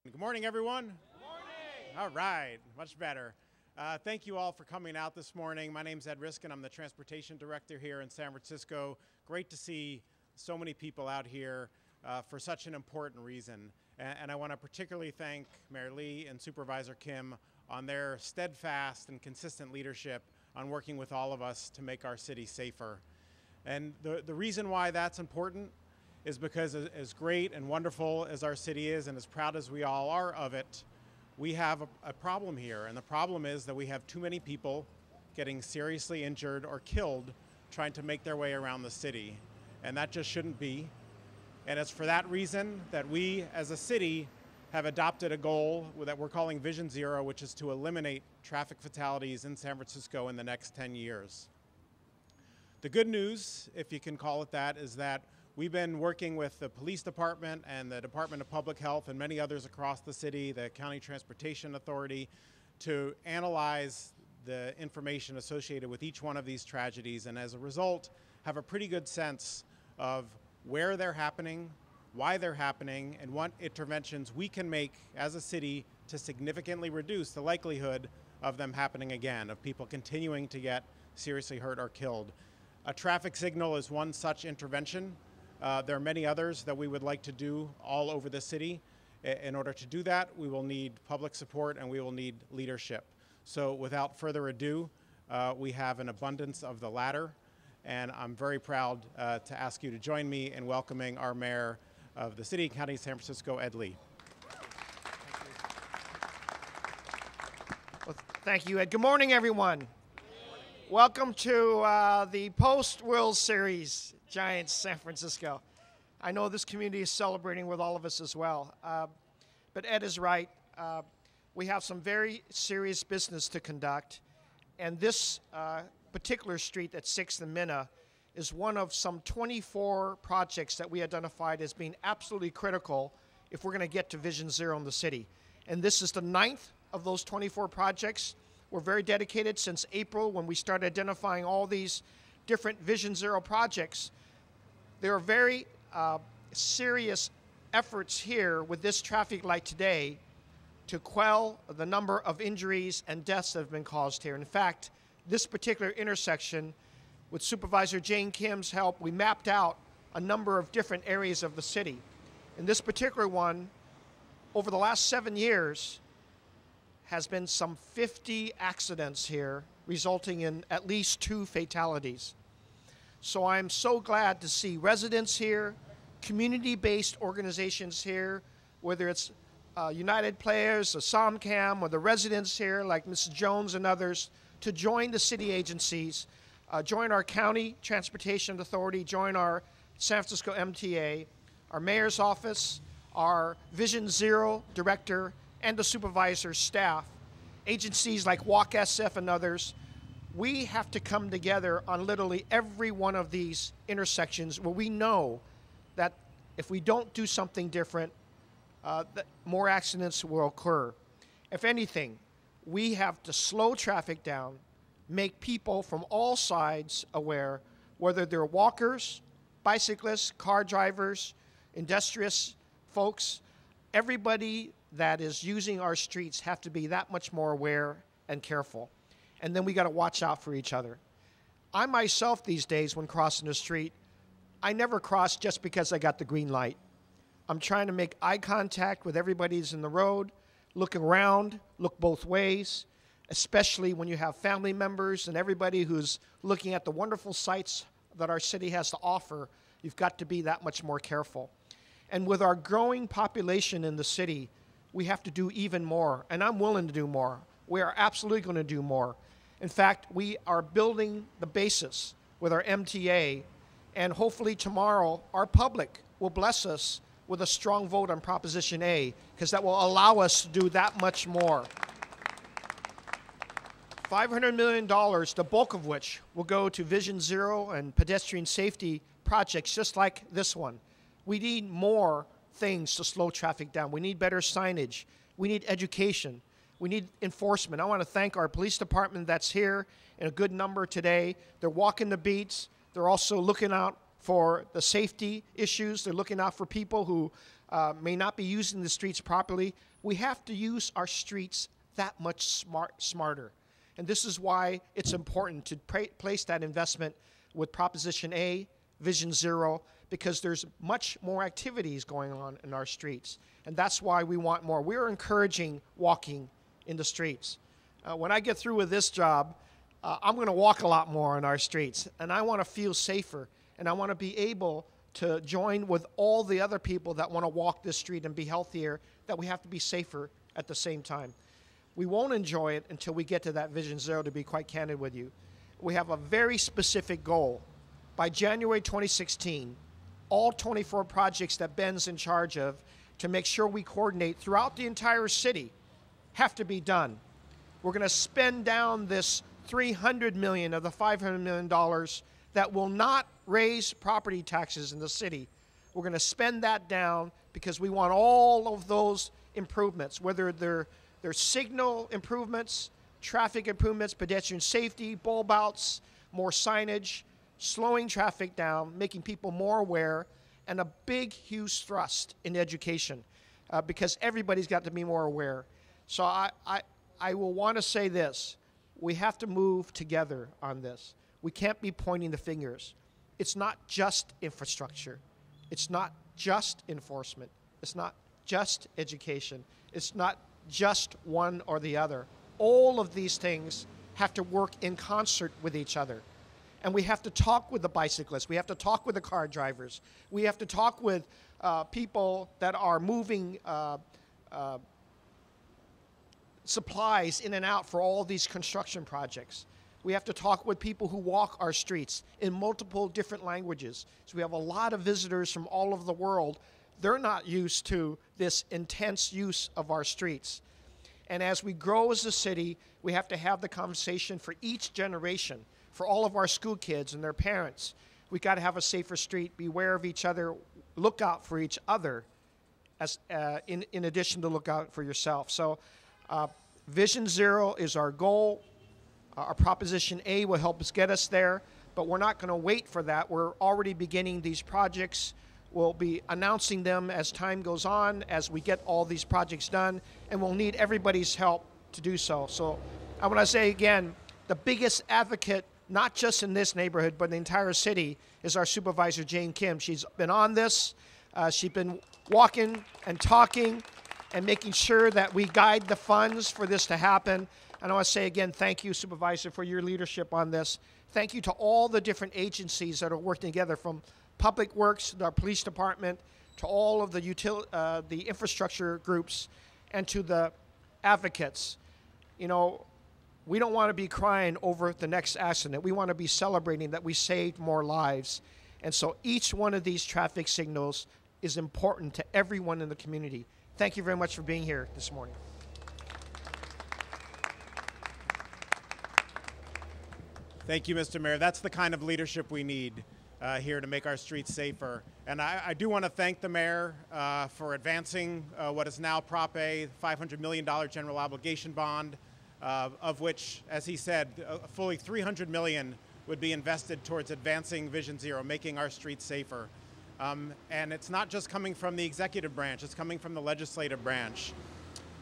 Good morning, everyone. Good morning. All right, much better. Thank you all for coming out this morning. My name's Ed Riskin. I'm the Transportation Director here in San Francisco. Great to see so many people out here for such an important reason. And I want to particularly thank Mayor Lee and Supervisor Kim on their steadfast and consistent leadership on working with all of us to make our city safer. And the reason why that's important is because as great and wonderful as our city is and as proud as we all are of it, we have a problem here. And the problem is that we have too many people getting seriously injured or killed trying to make their way around the city. And that just shouldn't be. And it's for that reason that we as a city have adopted a goal that we're calling Vision Zero, which is to eliminate traffic fatalities in San Francisco in the next 10 years. The good news, if you can call it that, is that we've been working with the police department and the Department of Public Health and many others across the city, the County Transportation Authority, to analyze the information associated with each one of these tragedies, and as a result, have a pretty good sense of where they're happening, why they're happening, and what interventions we can make as a city to significantly reduce the likelihood of them happening again, of people continuing to get seriously hurt or killed. A traffic signal is one such intervention. There are many others that we would like to do all over the city. In order to do that, we will need public support and we will need leadership. So without further ado, we have an abundance of the latter, and I'm very proud to ask you to join me in welcoming our mayor of the city and county of San Francisco, Ed Lee. Well, thank you, Ed. Good morning, everyone. Welcome to the post-World Series Giants San Francisco. I know this community is celebrating with all of us as well. But Ed is right. We have some very serious business to conduct. And this particular street at Sixth and Minna is one of some 24 projects that we identified as being absolutely critical if we're going to get to Vision Zero in the city. And this is the 9th of those 24 projects. We're very dedicated since April when we started identifying all these different Vision Zero projects. There are very serious efforts here with this traffic light today to quell the number of injuries and deaths that have been caused here. In fact, this particular intersection, with Supervisor Jane Kim's help, we mapped out a number of different areas of the city. In this particular one, over the last 7 years, has been some 50 accidents here, resulting in at least 2 fatalities. So I'm so glad to see residents here, community-based organizations here, whether it's United Players, or SOMCAM, or the residents here like Mrs. Jones and others, to join the city agencies, join our County Transportation Authority, join our San Francisco MTA, our mayor's office, our Vision Zero director, and the supervisor's staff, agencies like Walk SF and others. We have to come together on literally every one of these intersections where we know that if we don't do something different, that more accidents will occur. If anything, we have to slow traffic down, make people from all sides aware, whether they're walkers, bicyclists, car drivers, industrious folks, everybody that is using our streets have to be that much more aware and careful. And then we got to watch out for each other. I myself these days, when crossing the street, I never cross just because I got the green light. I'm trying to make eye contact with everybody who's in the road, look around, look both ways, especially when you have family members and everybody who's looking at the wonderful sights that our city has to offer. You've got to be that much more careful. And with our growing population in the city, we have to do even more, and I'm willing to do more. We are absolutely going to do more. In fact, we are building the basis with our MTA, and hopefully tomorrow our public will bless us with a strong vote on Proposition A, because that will allow us to do that much more. $500 million, the bulk of which will go to Vision Zero and pedestrian safety projects just like this one. We need more things to slow traffic down. We need better signage. We need education. We need enforcement. I want to thank our police department that's here in a good number today. They're walking the beats. They're also looking out for the safety issues. They're looking out for people who may not be using the streets properly. We have to use our streets that much smarter. And this is why it's important to place that investment with Proposition A, Vision Zero, because there's much more activities going on in our streets. And that's why we want more. We're encouraging walking in the streets. When I get through with this job, I'm going to walk a lot more in our streets. And I want to feel safer. And I want to be able to join with all the other people that want to walk this street and be healthier, that we have to be safer at the same time. We won't enjoy it until we get to that Vision Zero, to be quite candid with you. We have a very specific goal. By January 2016, all 24 projects that Ben's in charge of to make sure we coordinate throughout the entire city have to be done. We're going to spend down this $300 million of the $500 million that will not raise property taxes in the city. We're going to spend that down because we want all of those improvements, whether they're signal improvements, traffic improvements, pedestrian safety, bulb outs, more signage, slowing traffic down, making people more aware, and a big, huge thrust in education because everybody's got to be more aware. So I will want to say this. We have to move together on this. We can't be pointing the fingers. It's not just infrastructure. It's not just enforcement. It's not just education. It's not just one or the other. All of these things have to work in concert with each other. And we have to talk with the bicyclists. We have to talk with the car drivers. We have to talk with people that are moving supplies in and out for all these construction projects. We have to talk with people who walk our streets in multiple different languages. So we have a lot of visitors from all over the world. They're not used to this intense use of our streets. And as we grow as a city, we have to have the conversation for each generation, for all of our school kids and their parents. We got to have a safer street, beware of each other, look out for each other, as in addition to look out for yourself. So Vision Zero is our goal. Our Proposition A will help us get us there, but we're not going to wait for that. We're already beginning these projects. We'll be announcing them as time goes on, as we get all these projects done, and we'll need everybody's help to do so. So I want to say again, the biggest advocate, not just in this neighborhood, but in the entire city, is our Supervisor Jane Kim. She's been on this. She's been walking and talking and making sure that we guide the funds for this to happen. And I want to say again, thank you, Supervisor, for your leadership on this. Thank you to all the different agencies that are working together, from Public Works, the police department, to all of the infrastructure groups, and to the advocates. You know, we don't want to be crying over the next accident. We want to be celebrating that we saved more lives. And so each one of these traffic signals is important to everyone in the community. Thank you very much for being here this morning. Thank you, Mr. Mayor. That's the kind of leadership we need here to make our streets safer. And I do want to thank the mayor for advancing what is now Prop A, $500 million general obligation bond, of which, as he said, fully $300 million would be invested towards advancing Vision Zero, making our streets safer. And it's not just coming from the executive branch, it's coming from the legislative branch.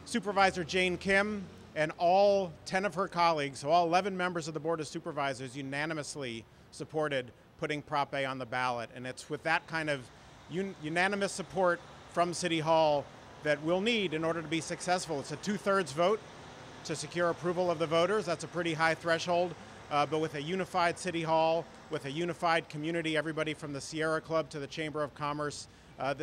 Supervisor Jane Kim and all 10 of her colleagues, so all 11 members of the Board of Supervisors, unanimously supported putting Prop A on the ballot. And it's with that kind of unanimous support from City Hall that we'll need in order to be successful. It's a 2/3 vote to secure approval of the voters. That's a pretty high threshold. But with a unified City Hall, with a unified community, everybody from the Sierra Club to the Chamber of Commerce,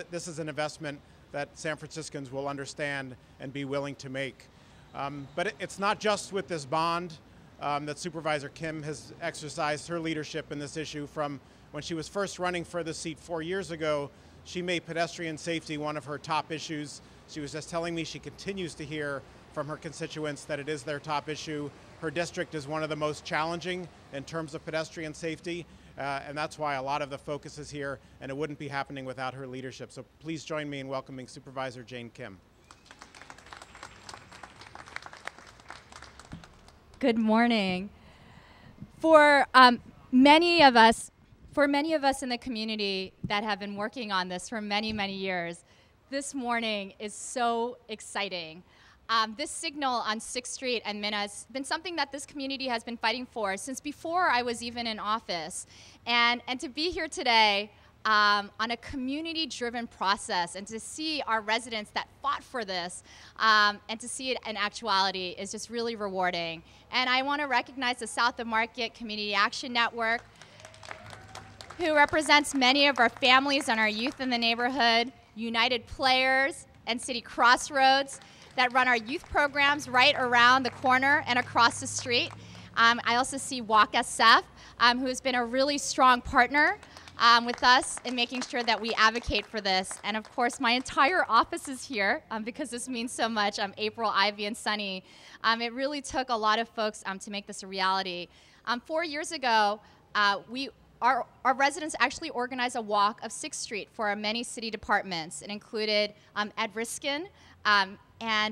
this is an investment that San Franciscans will understand and be willing to make. But it's not just with this bond that Supervisor Kim has exercised her leadership in this issue. From when she was first running for the seat 4 years ago, she made pedestrian safety one of her top issues. She was just telling me she continues to hear from her constituents that it is their top issue. Her district is one of the most challenging in terms of pedestrian safety, and that's why a lot of the focus is here, and it wouldn't be happening without her leadership. So please join me in welcoming Supervisor Jane Kim. Good morning. For many of us in the community that have been working on this for many, many years, this morning is so exciting. This signal on 6th Street and Minna has been something that this community has been fighting for since before I was even in office. And to be here today on a community-driven process and to see our residents that fought for this and to see it in actuality is just really rewarding. And I want to recognize the South of Market Community Action Network, who represents many of our families and our youth in the neighborhood, United Players, and City Crossroads that run our youth programs right around the corner and across the street. I also see Walk SF, who has been a really strong partner with us in making sure that we advocate for this. And of course, my entire office is here because this means so much. April, Ivy, and Sunny. It really took a lot of folks to make this a reality. 4 years ago, our residents actually organized a walk of 6th Street for our many city departments. It included Ed Riskin and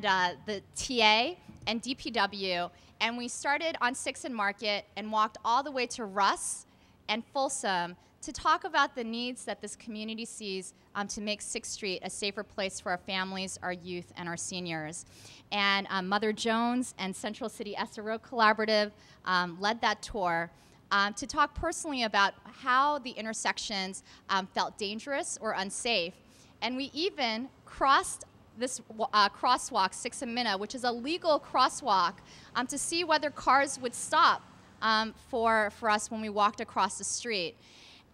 the TA and DPW. And we started on 6th and Market and walked all the way to Russ and Folsom to talk about the needs that this community sees to make 6th Street a safer place for our families, our youth, and our seniors. And Mother Jones and Central City SRO Collaborative led that tour to talk personally about how the intersections felt dangerous or unsafe. And we even crossed this crosswalk, 6th and Minna, which is a legal crosswalk, to see whether cars would stop for us when we walked across the street.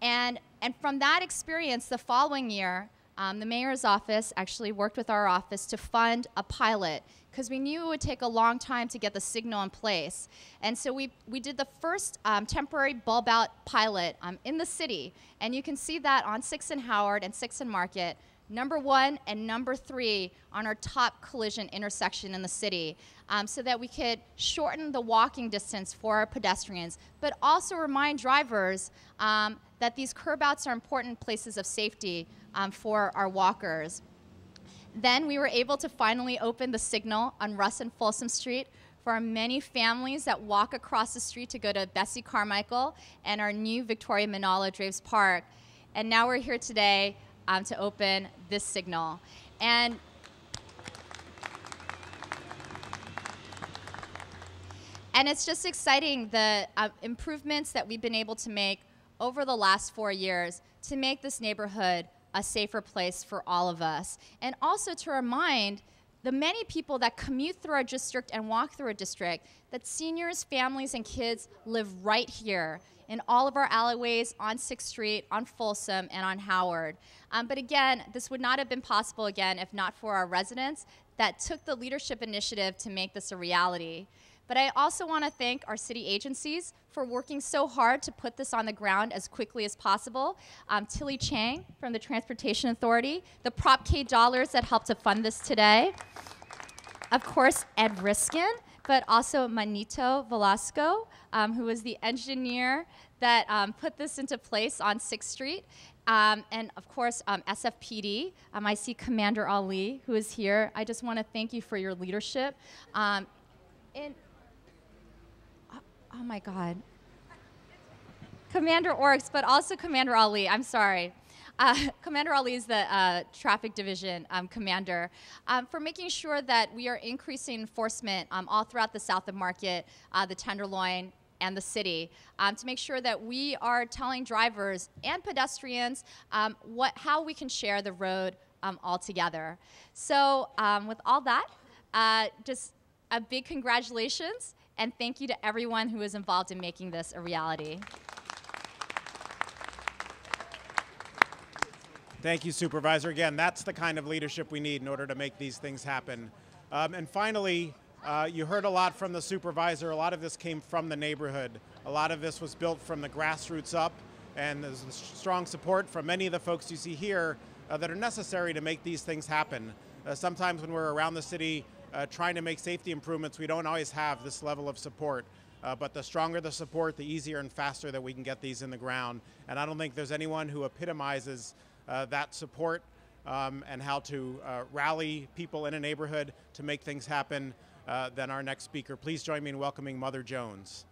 And from that experience, the following year, the mayor's office actually worked with our office to fund a pilot because we knew it would take a long time to get the signal in place. And so we did the first temporary bulb out pilot in the city. And you can see that on 6th and Howard and 6th and Market, number 1 and number 3 on our top collision intersection in the city, so that we could shorten the walking distance for our pedestrians, but also remind drivers that these curb outs are important places of safety for our walkers. Then we were able to finally open the signal on Russ and Folsom Street for our many families that walk across the street to go to Bessie Carmichael and our new Victoria Manala Draves Park. And now we're here today to open this signal. And it's just exciting, the improvements that we've been able to make over the last 4 years to make this neighborhood a safer place for all of us. And also to remind the many people that commute through our district and walk through our district that seniors, families, and kids live right here in all of our alleyways on 6th Street, on Folsom, and on Howard. But again, this would not have been possible again if not for our residents that took the leadership initiative to make this a reality. But I also want to thank our city agencies for working so hard to put this on the ground as quickly as possible. Tilly Chang from the Transportation Authority, the Prop K dollars that helped to fund this today. Of course, Ed Riskin, but also Manito Velasco, who was the engineer that put this into place on 6th Street. And of course, SFPD. I see Commander Ali, who is here. I just want to thank you for your leadership. Oh my God. Commander Orks, but also Commander Ali, I'm sorry. Commander Ali is the traffic division commander, for making sure that we are increasing enforcement all throughout the South of Market, the Tenderloin, and the city, to make sure that we are telling drivers and pedestrians how we can share the road all together. So with all that, just a big congratulations and thank you to everyone who is involved in making this a reality. Thank you, Supervisor. Again, that's the kind of leadership we need in order to make these things happen. And finally, you heard a lot from the supervisor. A lot of this came from the neighborhood. A lot of this was built from the grassroots up, and there's strong support from many of the folks you see here that are necessary to make these things happen. Sometimes when we're around the city trying to make safety improvements, we don't always have this level of support. But the stronger the support, the easier and faster that we can get these in the ground. And I don't think there's anyone who epitomizes that support and how to rally people in a neighborhood to make things happen than our next speaker. Please join me in welcoming Mother Jones.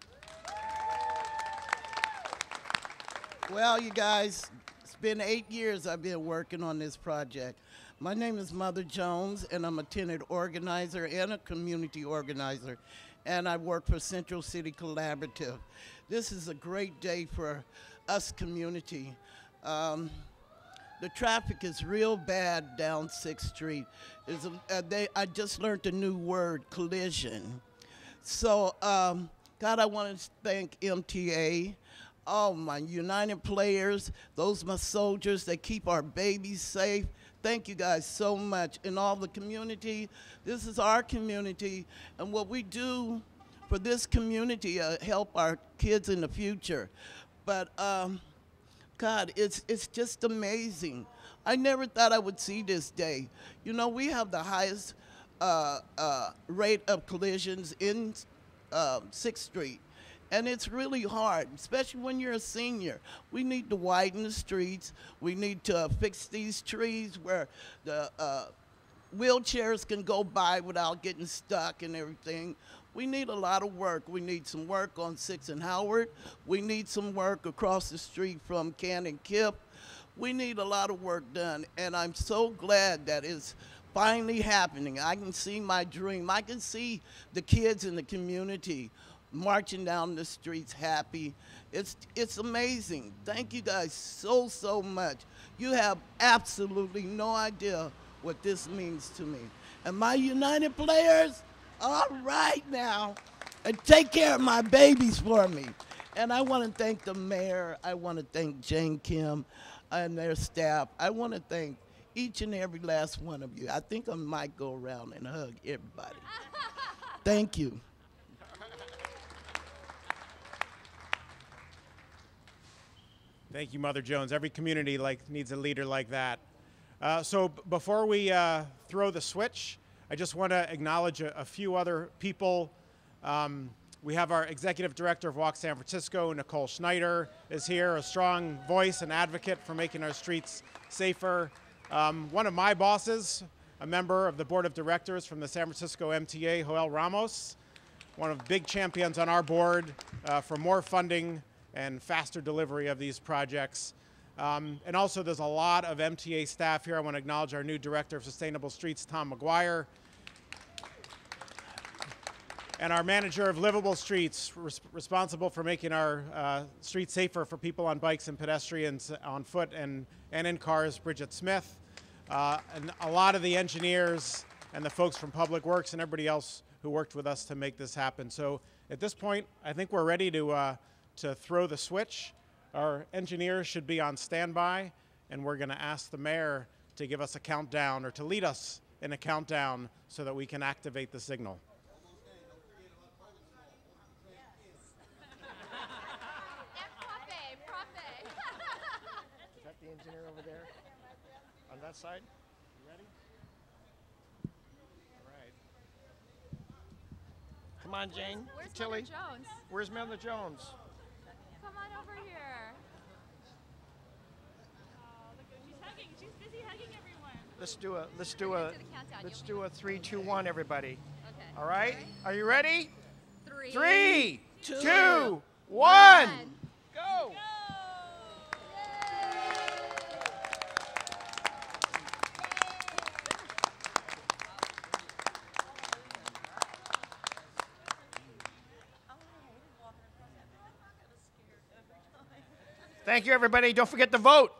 Well, you guys, it's been 8 years I've been working on this project. My name is Mother Jones, and I'm a tenant organizer and a community organizer, and I work for Central City Collaborative. This is a great day for us community. The traffic is real bad down 6th Street. I just learned a new word, collision. So, God, I want to thank MTA, all my United players, those my soldiers that keep our babies safe. Thank you guys so much. And all the community, this is our community, and what we do for this community help our kids in the future. But God, it's just amazing. I never thought I would see this day. You know, we have the highest rate of collisions in 6th Street. And it's really hard, especially when you're a senior. We need to widen the streets. We need to fix these trees where the wheelchairs can go by without getting stuck and everything. We need a lot of work. We need some work on 6th and Howard. We need some work across the street from Can and Kip. We need a lot of work done, and I'm so glad that it's finally happening. I can see my dream. I can see the kids in the community marching down the streets happy. It's amazing. Thank you guys so much. You have absolutely no idea what this means to me. And my United players, all right now, and take care of my babies for me. And I want to thank the mayor. I want to thank Jane Kim and their staff. I want to thank each and every last one of you. I think I might go around and hug everybody. Thank you. Thank you, Mother Jones. Every community needs a leader like that. So before we throw the switch, I just want to acknowledge a few other people. We have our Executive Director of Walk San Francisco, Nicole Schneider, is here, a strong voice and advocate for making our streets safer. One of my bosses, a member of the Board of Directors from the San Francisco MTA, Joel Ramos, one of the big champions on our board for more funding and faster delivery of these projects. And also there's a lot of MTA staff here. I want to acknowledge our new Director of Sustainable Streets, Tom McGuire, and our Manager of Livable Streets, responsible for making our streets safer for people on bikes and pedestrians on foot and in cars, Bridget Smith, and a lot of the engineers and the folks from Public Works and everybody else who worked with us to make this happen. So at this point, I think we're ready to throw the switch. Our engineers should be on standby, and we're going to ask the mayor to give us a countdown, or to lead us in a countdown, so that we can activate the signal. Is that the engineer over there? On that side? You ready? All right. Come on, Jane. Where's Tilly. Mother Jones? Where's Mother Jones? Come on over here. Oh, look, she's hugging. She's busy hugging everyone. Let's do We're gonna do the countdown. let's You do want a 3, 2, 1, everybody. Okay. All right? Are you ready? 3, 3, 2, 1, one. go! Thank you, everybody. Don't forget to vote.